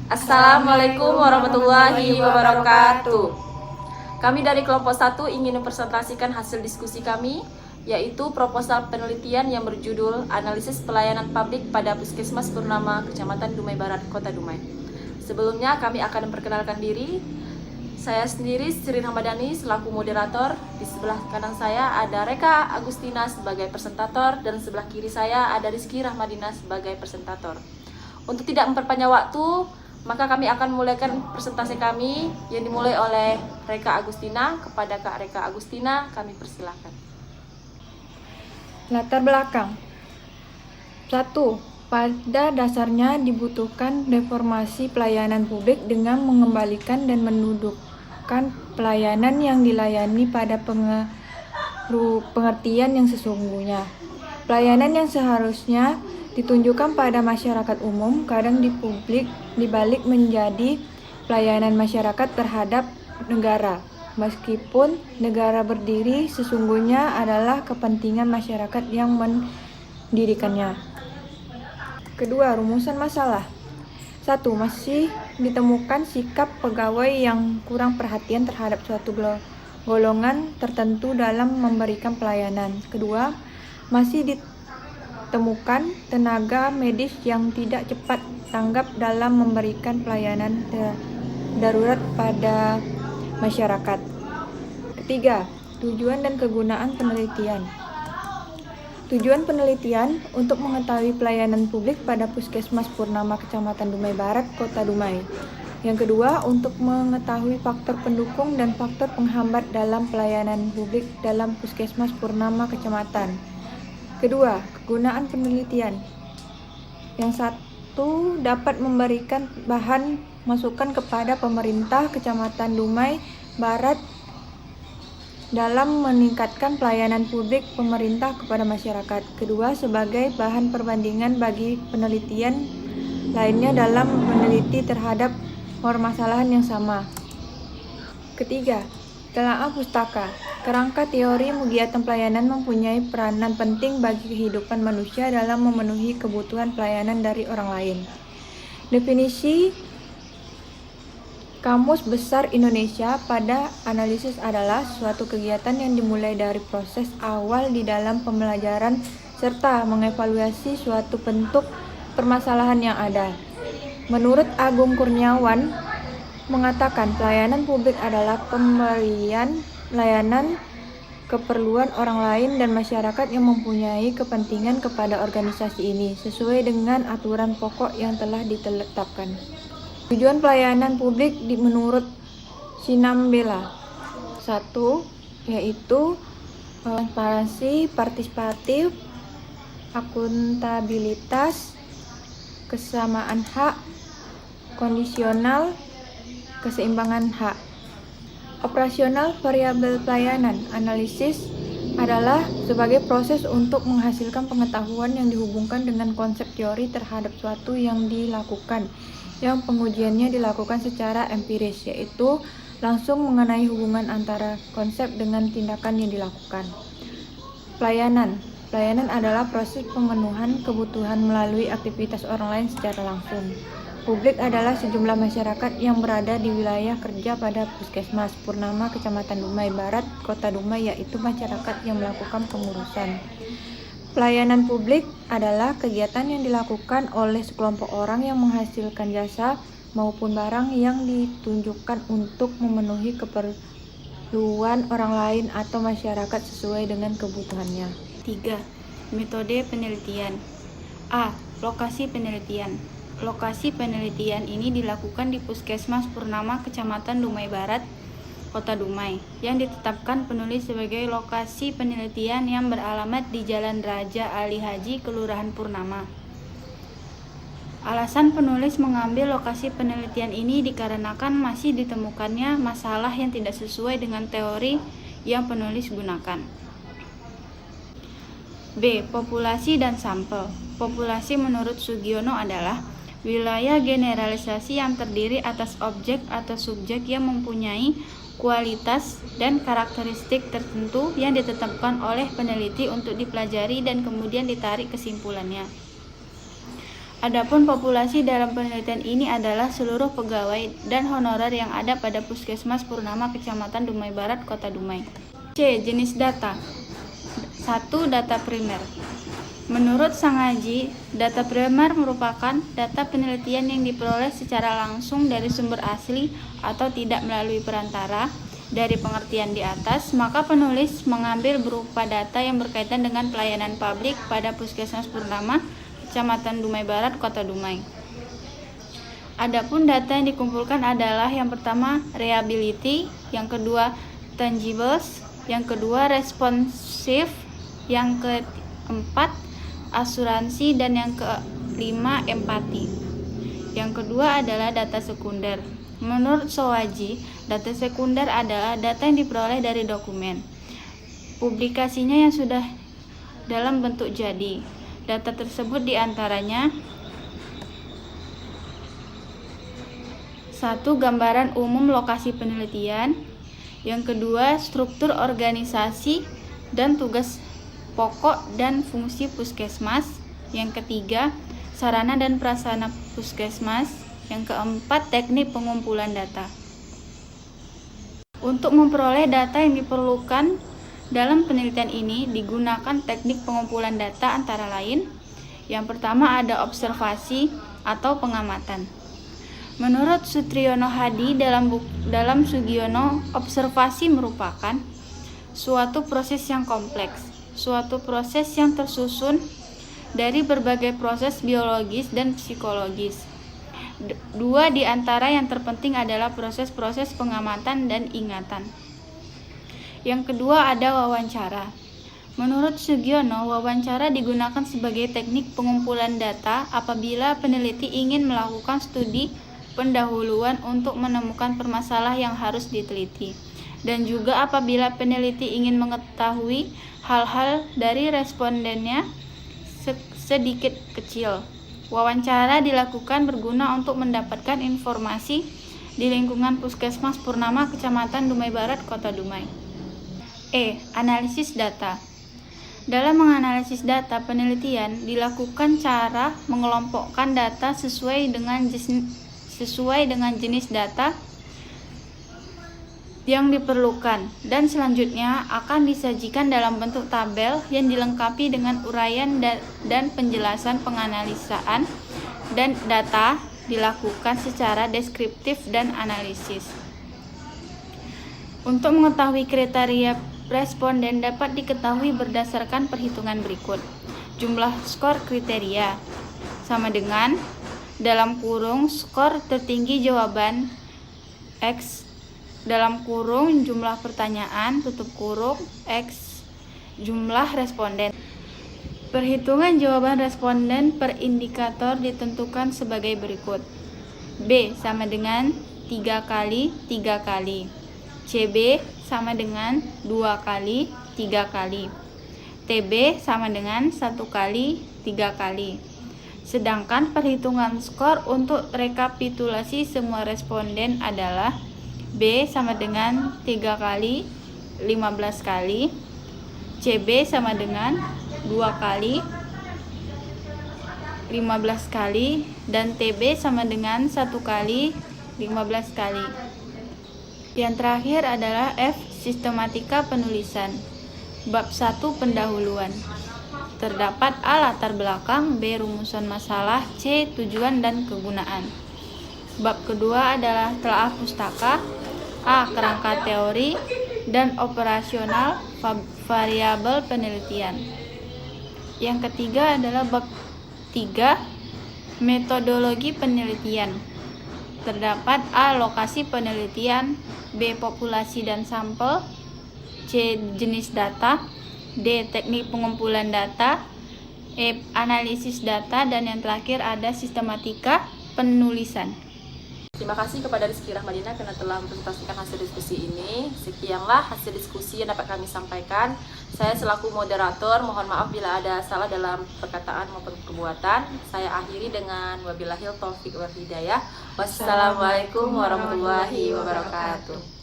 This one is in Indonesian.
Assalamualaikum warahmatullahi wabarakatuh. Kami dari kelompok 1 ingin mempresentasikan hasil diskusi kami, yaitu proposal penelitian yang berjudul Analisis Pelayanan Publik pada Puskesmas Purnama, Kecamatan Dumai Barat, Kota Dumai. Sebelumnya kami akan memperkenalkan diri. Saya sendiri Sri Ramadhani selaku moderator. Di sebelah kanan saya ada Reka Agustina sebagai presentator, dan sebelah kiri saya ada Rizky Rahmadina sebagai presentator. Untuk tidak memperpanjang waktu, maka kami akan memulaikan presentasi kami yang dimulai oleh Reka Agustina. Kepada Kak Reka Agustina, kami persilahkan. Latar belakang. 1. Pada dasarnya dibutuhkan reformasi pelayanan publik dengan mengembalikan dan mendudukkan pelayanan yang dilayani pada pengertian yang sesungguhnya. Pelayanan yang seharusnya ditunjukkan pada masyarakat umum kadang di publik dibalik menjadi pelayanan masyarakat terhadap negara, meskipun negara berdiri sesungguhnya adalah kepentingan masyarakat yang mendirikannya. Kedua, rumusan masalah. 1. Masih ditemukan sikap pegawai yang kurang perhatian terhadap suatu golongan tertentu dalam memberikan pelayanan. Kedua, masih ditemukan tenaga medis yang tidak cepat tanggap dalam memberikan pelayanan darurat pada masyarakat. Ketiga, tujuan dan kegunaan penelitian. Tujuan penelitian untuk mengetahui pelayanan publik pada Puskesmas Purnama Kecamatan Dumai Barat, Kota Dumai. Yang kedua, untuk mengetahui faktor pendukung dan faktor penghambat dalam pelayanan publik dalam Puskesmas Purnama Kecamatan. Kedua, kegunaan penelitian. Yang satu, dapat memberikan bahan masukan kepada pemerintah Kecamatan Dumai Barat dalam meningkatkan pelayanan publik pemerintah kepada masyarakat. Kedua, sebagai bahan perbandingan bagi penelitian lainnya dalam meneliti terhadap permasalahan yang sama. Ketiga, telaah pustaka. Kerangka teori kegiatan pelayanan mempunyai peranan penting bagi kehidupan manusia dalam memenuhi kebutuhan pelayanan dari orang lain. Definisi Kamus Besar Indonesia pada analisis adalah suatu kegiatan yang dimulai dari proses awal di dalam pembelajaran serta mengevaluasi suatu bentuk permasalahan yang ada. Menurut Agung Kurniawan mengatakan pelayanan publik adalah pemberian layanan keperluan orang lain dan masyarakat yang mempunyai kepentingan kepada organisasi ini sesuai dengan aturan pokok yang telah ditetapkan. Tujuan pelayanan publik menurut Sinambela. 1. Yaitu transparansi, partisipatif, akuntabilitas, kesamaan hak, kondisional, keseimbangan hak. Operasional variabel pelayanan. Analisis adalah sebagai proses untuk menghasilkan pengetahuan yang dihubungkan dengan konsep teori terhadap suatu yang dilakukan, yang pengujiannya dilakukan secara empiris, yaitu langsung mengenai hubungan antara konsep dengan tindakan yang dilakukan. Pelayanan adalah proses pemenuhan kebutuhan melalui aktivitas orang lain secara langsung. Publik adalah sejumlah masyarakat yang berada di wilayah kerja pada Puskesmas Purnama Kecamatan Dumai Barat, Kota Dumai, yaitu masyarakat yang melakukan pengurusan. Pelayanan publik adalah kegiatan yang dilakukan oleh sekelompok orang yang menghasilkan jasa maupun barang yang ditunjukkan untuk memenuhi keperluan orang lain atau masyarakat sesuai dengan kebutuhannya. 3. Metode penelitian. A. Lokasi penelitian. Lokasi penelitian ini dilakukan di Puskesmas Purnama Kecamatan Dumai Barat, Kota Dumai, yang ditetapkan penulis sebagai lokasi penelitian yang beralamat di Jalan Raja Ali Haji, Kelurahan Purnama. Alasan penulis mengambil lokasi penelitian ini dikarenakan masih ditemukannya masalah yang tidak sesuai dengan teori yang penulis gunakan. B. Populasi dan sampel. Populasi menurut Sugiono adalah wilayah generalisasi yang terdiri atas objek atau subjek yang mempunyai kualitas dan karakteristik tertentu yang ditetapkan oleh peneliti untuk dipelajari dan kemudian ditarik kesimpulannya. Adapun populasi dalam penelitian ini adalah seluruh pegawai dan honorer yang ada pada Puskesmas Purnama Kecamatan Dumai Barat, Kota Dumai. C. Jenis data. 1. Data primer. Menurut Sangaji, data primer merupakan data penelitian yang diperoleh secara langsung dari sumber asli atau tidak melalui perantara. Dari pengertian di atas, maka penulis mengambil berupa data yang berkaitan dengan pelayanan publik pada Puskesmas Purnama Kecamatan Dumai Barat, Kota Dumai. Adapun data yang dikumpulkan adalah yang pertama reliability, yang kedua tangibles, yang kedua responsif, yang keempat asuransi, dan yang kelima empati. Yang kedua adalah data sekunder. Menurut Sowaji, data sekunder adalah data yang diperoleh dari dokumen, publikasinya yang sudah dalam bentuk jadi. Data tersebut diantaranya: 1. Gambaran umum lokasi penelitian. Yang kedua, struktur organisasi dan tugas pokok dan fungsi puskesmas. Yang ketiga, sarana dan prasarana puskesmas. Yang keempat, teknik pengumpulan data. Untuk memperoleh data yang diperlukan dalam penelitian ini digunakan teknik pengumpulan data antara lain. Yang pertama ada observasi atau pengamatan. Menurut Sutriyono Hadi dalam Sugiono, observasi merupakan suatu proses yang kompleks, suatu proses yang tersusun dari berbagai proses biologis dan psikologis. Dua di antara yang terpenting adalah proses-proses pengamatan dan ingatan. Yang kedua ada wawancara. Menurut Sugiono, wawancara digunakan sebagai teknik pengumpulan data apabila peneliti ingin melakukan studi pendahuluan untuk menemukan permasalahan yang harus diteliti, dan juga apabila peneliti ingin mengetahui hal-hal dari respondennya sedikit kecil. Wawancara dilakukan berguna untuk mendapatkan informasi di lingkungan Puskesmas Purnama Kecamatan Dumai Barat, Kota Dumai. E. Analisis data. Dalam menganalisis data penelitian dilakukan cara mengelompokkan data sesuai dengan jenis data yang diperlukan, dan selanjutnya akan disajikan dalam bentuk tabel yang dilengkapi dengan uraian dan penjelasan penganalisaan, dan data dilakukan secara deskriptif dan analisis. Untuk mengetahui kriteria responden dapat diketahui berdasarkan perhitungan berikut. Jumlah skor kriteria sama dengan dalam kurung skor tertinggi jawaban X dalam kurung jumlah pertanyaan tutup kurung X jumlah responden. Perhitungan jawaban responden per indikator ditentukan sebagai berikut. B sama dengan 3 kali 3 kali. CB sama dengan 2 kali 3 kali. TB sama dengan 1 kali 3 kali. Sedangkan perhitungan skor untuk rekapitulasi semua responden adalah B sama dengan 3 kali 15 kali, CB sama dengan 2 kali 15 kali, dan TB sama dengan 1 kali 15 kali. Yang terakhir adalah F. Sistematika penulisan. Bab 1 pendahuluan. Terdapat A. Latar belakang, B. Rumusan masalah, C. Tujuan dan kegunaan. Bab kedua adalah telaah pustaka, A. Kerangka teori dan operasional variabel penelitian. Yang ketiga adalah bab 3 metodologi penelitian. Terdapat A. Lokasi penelitian, B. Populasi dan sampel, C. Jenis data, D. Teknik pengumpulan data, E. Analisis data, dan yang terakhir ada sistematika penulisan. Terima kasih kepada Rizky Rahmadina karena telah mempresentasikan hasil diskusi ini. Sekianlah hasil diskusi yang dapat kami sampaikan. Saya selaku moderator mohon maaf bila ada salah dalam perkataan maupun perbuatan. Saya akhiri dengan wabillahil taufiq wal hidayah. Wassalamualaikum warahmatullahi wabarakatuh.